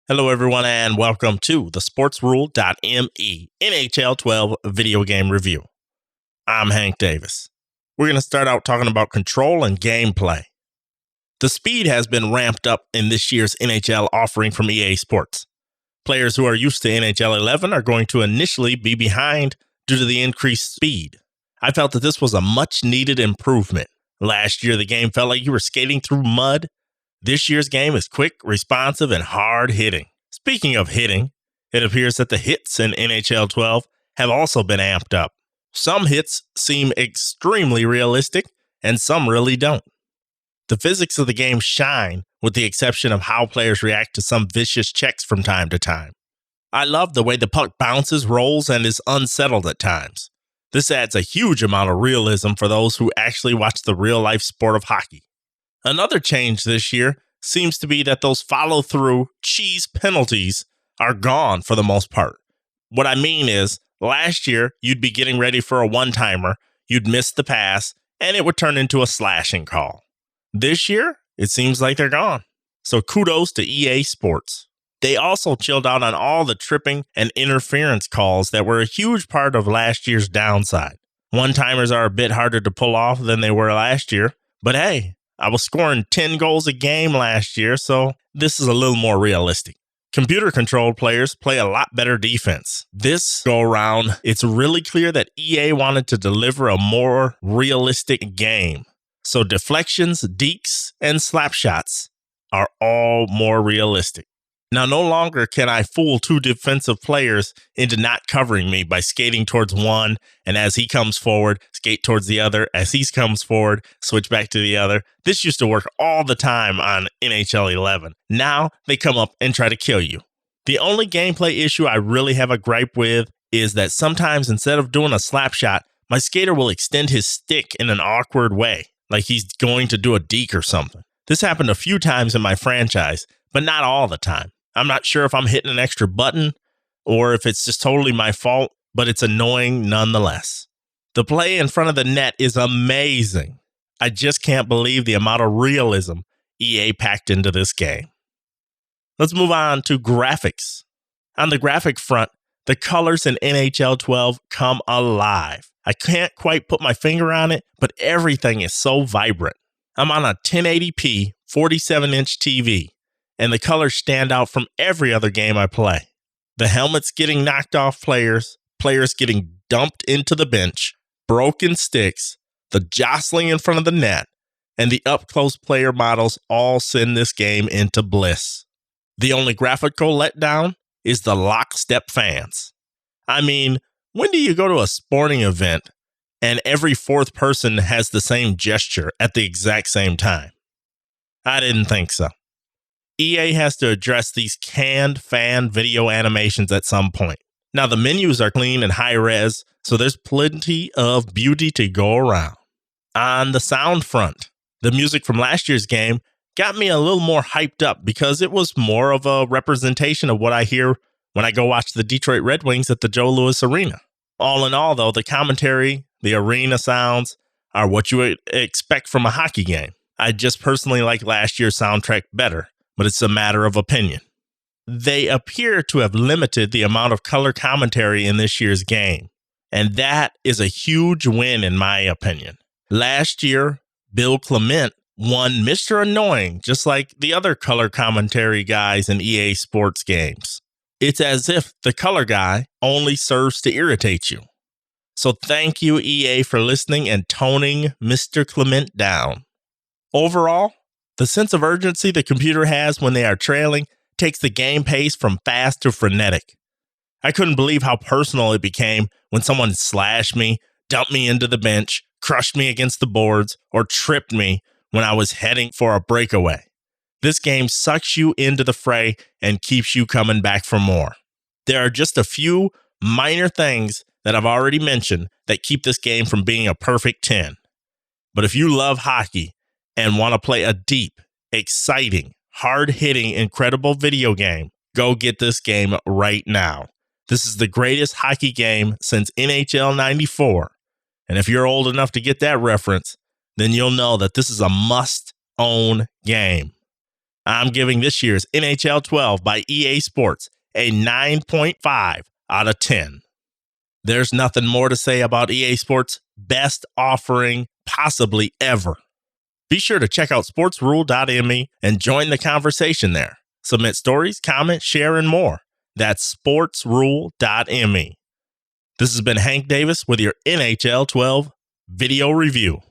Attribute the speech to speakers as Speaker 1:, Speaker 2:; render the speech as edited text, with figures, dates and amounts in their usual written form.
Speaker 1: Hello, everyone, and welcome to the sportsrule.me NHL 12 video game review. I'm Hank Davis. We're going to start out talking about control and gameplay. The speed has been ramped up in this year's NHL offering from EA Sports. Players who are used to NHL 11 are going to initially be behind due to the increased speed. I felt that this was a much-needed improvement. Last year, the game felt like you were skating through mud. This year's game is quick, responsive, and hard-hitting. Speaking of hitting, it appears that the hits in NHL 12 have also been amped up. Some hits seem extremely realistic, and some really don't. The physics of the game shine, with the exception of how players react to some vicious checks from time to time. I love the way the puck bounces, rolls, and is unsettled at times. This adds a huge amount of realism for those who actually watch the real-life sport of hockey. Another change this year seems to be that those follow-through cheese penalties are gone for the most part. What I mean is, last year, you'd be getting ready for a one-timer, you'd miss the pass, and it would turn into a slashing call. This year, it seems like they're gone. So kudos to EA Sports. They also chilled out on all the tripping and interference calls that were a huge part of last year's downside. One-timers are a bit harder to pull off than they were last year, but hey, I was scoring 10 goals a game last year, so this is a little more realistic. Computer-controlled players play a lot better defense. This go-around, it's really clear that EA wanted to deliver a more realistic game. So deflections, dekes, and slap shots are all more realistic. Now, no longer can I fool two defensive players into not covering me by skating towards one, and as he comes forward, skate towards the other. As he comes forward, switch back to the other. This used to work all the time on NHL 11. Now, they come up and try to kill you. The only gameplay issue I really have a gripe with is that sometimes instead of doing a slap shot, my skater will extend his stick in an awkward way, like he's going to do a deke or something. This happened a few times in my franchise, but not all the time. I'm not sure if I'm hitting an extra button or if it's just totally my fault, but it's annoying nonetheless. The play in front of the net is amazing. I just can't believe the amount of realism EA packed into this game. Let's move on to graphics. On the graphic front, the colors in NHL 12 come alive. I can't quite put my finger on it, but everything is so vibrant. I'm on a 1080p 47-inch TV. And the colors stand out from every other game I play. The helmets getting knocked off players, players getting dumped into the bench, broken sticks, the jostling in front of the net, and the up-close player models all send this game into bliss. The only graphical letdown is the lockstep fans. I mean, when do you go to a sporting event and every fourth person has the same gesture at the exact same time? I didn't think so. EA has to address these canned fan video animations at some point. Now, the menus are clean and high-res, so there's plenty of beauty to go around. On the sound front, the music from last year's game got me a little more hyped up because it was more of a representation of what I hear when I go watch the Detroit Red Wings at the Joe Louis Arena. All in all, though, the commentary, the arena sounds are what you would expect from a hockey game. I just personally like last year's soundtrack better, but it's a matter of opinion. They appear to have limited the amount of color commentary in this year's game, and that is a huge win in my opinion. Last year, Bill Clement won Mr. Annoying, just like the other color commentary guys in EA Sports games. It's as if the color guy only serves to irritate you. So thank you, EA, for listening and toning Mr. Clement down. Overall, the sense of urgency the computer has when they are trailing takes the game pace from fast to frenetic. I couldn't believe how personal it became when someone slashed me, dumped me into the bench, crushed me against the boards, or tripped me when I was heading for a breakaway. This game sucks you into the fray and keeps you coming back for more. There are just a few minor things that I've already mentioned that keep this game from being a perfect 10. But if you love hockey and want to play a deep, exciting, hard-hitting, incredible video game, go get this game right now. This is the greatest hockey game since NHL 94. And if you're old enough to get that reference, then you'll know that this is a must-own game. I'm giving this year's NHL 12 by EA Sports a 9.5 out of 10. There's nothing more to say about EA Sports' best offering possibly ever. Be sure to check out sportsrule.me and join the conversation there. Submit stories, comment, share, and more. That's sportsrule.me. This has been Hank Davis with your NHL 12 video review.